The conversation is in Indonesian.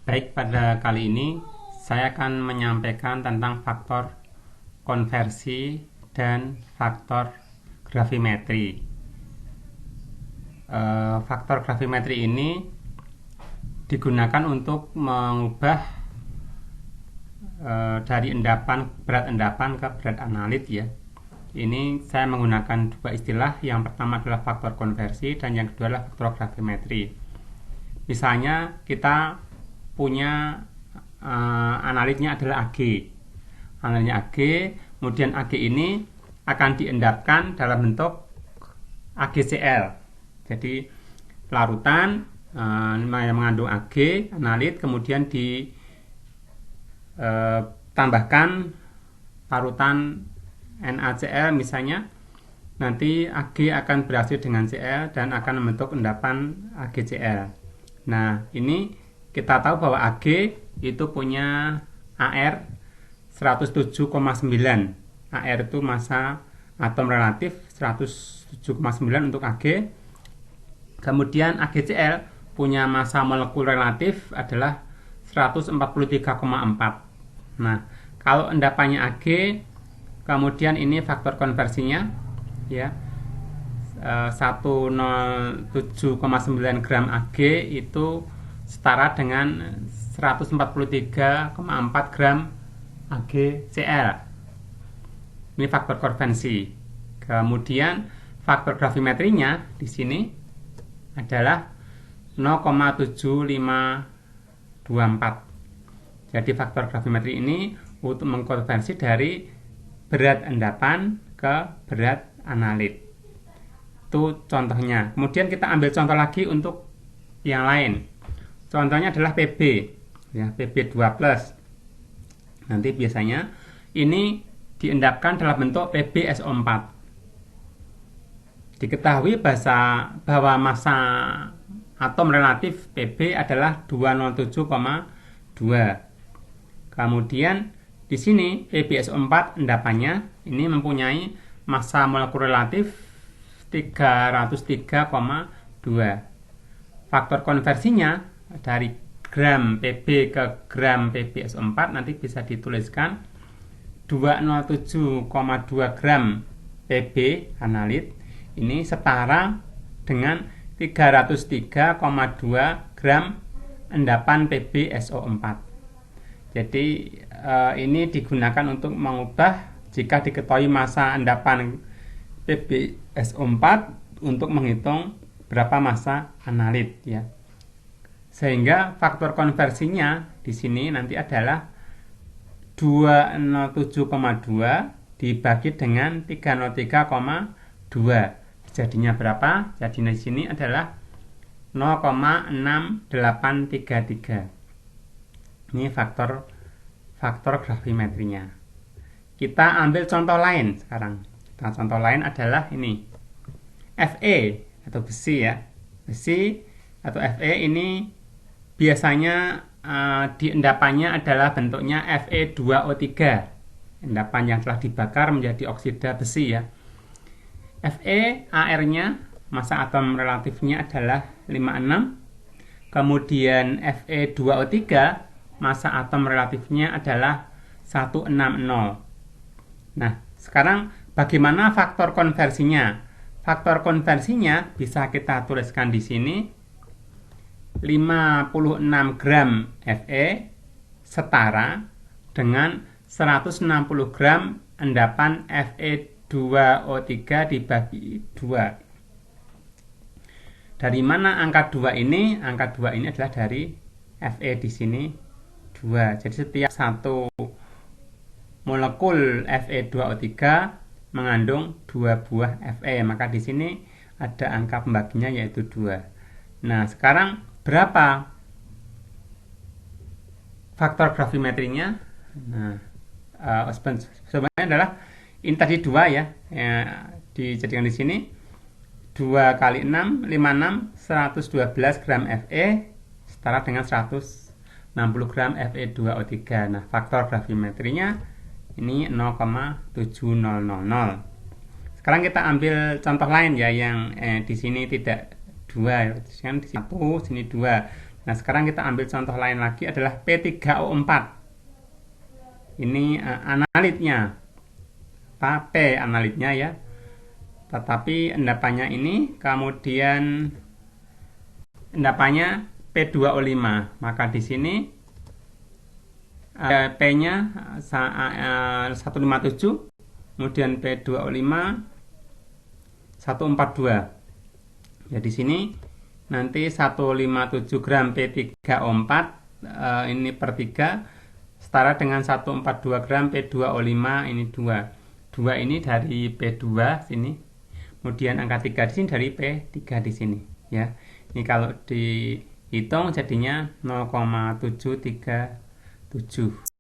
Baik, pada kali ini saya akan menyampaikan tentang faktor konversi dan faktor gravimetri. Faktor gravimetri ini digunakan untuk mengubah dari berat endapan ke berat analit ya. Ini saya menggunakan dua istilah. Yang pertama adalah faktor konversi dan yang kedua adalah faktor gravimetri. Misalnya kita punya analitnya adalah Ag. Analitnya Ag, kemudian Ag ini akan diendapkan dalam bentuk AgCl. Jadi larutan yang mengandung Ag, analit, kemudian ditambahkan parutan NaCl misalnya. Nanti Ag akan bereaksi dengan Cl dan akan membentuk endapan AgCl. Nah, ini kita tahu bahwa Ag itu punya AR 107,9. AR itu massa atom relatif 107,9 untuk Ag. Kemudian AgCl punya massa molekul relatif adalah 143,4. Nah, kalau endapannya Ag, kemudian ini faktor konversinya ya, 107,9 gram Ag itu setara dengan 143,4 gram AgCl. Ini faktor konversi. Kemudian faktor gravimetrinya di sini adalah 0,7524. Jadi faktor gravimetri ini untuk mengkonversi dari berat endapan ke berat analit. Itu contohnya. Kemudian kita ambil contoh lagi untuk yang lain. Contohnya adalah Pb, ya, Pb2+. Nanti biasanya ini diendapkan dalam bentuk PbSO4. Diketahui bahwa massa atom relatif Pb adalah 207,2. Kemudian di sini PbSO4 endapannya ini mempunyai massa molekul relatif 303,2. Faktor konversinya dari gram Pb ke gram PbSO4 nanti bisa dituliskan 207,2 gram Pb analit ini setara dengan 303,2 gram endapan PbSO4. Jadi ini digunakan untuk mengubah jika diketahui massa endapan PbSO4 untuk menghitung berapa massa analit ya. Sehingga faktor konversinya di sini nanti adalah 207,2 dibagi dengan 303,2. Jadinya berapa? Jadinya di sini adalah 0,6833. Ini faktor gravimetrinya. Kita ambil contoh lain sekarang. Nah, contoh lain adalah ini. Fe atau besi ya. Besi atau Fe ini biasanya diendapannya adalah bentuknya Fe2O3. Endapan yang telah dibakar menjadi oksida besi ya. Fe AR-nya massa atom relatifnya adalah 56. Kemudian Fe2O3 massa atom relatifnya adalah 160. Nah, sekarang bagaimana faktor konversinya? Faktor konversinya bisa kita tuliskan di sini 56 gram Fe setara dengan 160 gram endapan Fe2O3 dibagi 2. Dari mana angka 2 ini? Angka 2 ini adalah dari Fe di sini 2. Jadi setiap satu molekul Fe2O3 mengandung 2 buah Fe. Maka di sini ada angka pembaginya yaitu 2. Nah, sekarang berapa faktor gravimetrinya? Nah, sebenarnya adalah ini tadi 2 ya, dijadikan di sini 2 kali 6, 56, 112 gram Fe setara dengan 160 gram Fe2O3. Nah, faktor gravimetrinya ini 0,7000. Sekarang kita ambil contoh lain ya, yang di sini tidak 2, kan di sini 1, sini 2. Nah, sekarang kita ambil contoh lain lagi adalah P3O4. Ini analitnya, P analitnya ya. Tetapi endapannya ini kemudian endapannya P2O5. Maka di sini P-nya 157, kemudian P2O5 142. Ya di sini nanti 157 gram P3O4 ini per 3 setara dengan 142 gram P2O5 ini 2. 2 ini dari P2 sini. Kemudian angka 3 di sini dari P3 di sini ya. Ini kalau dihitung jadinya 0,737.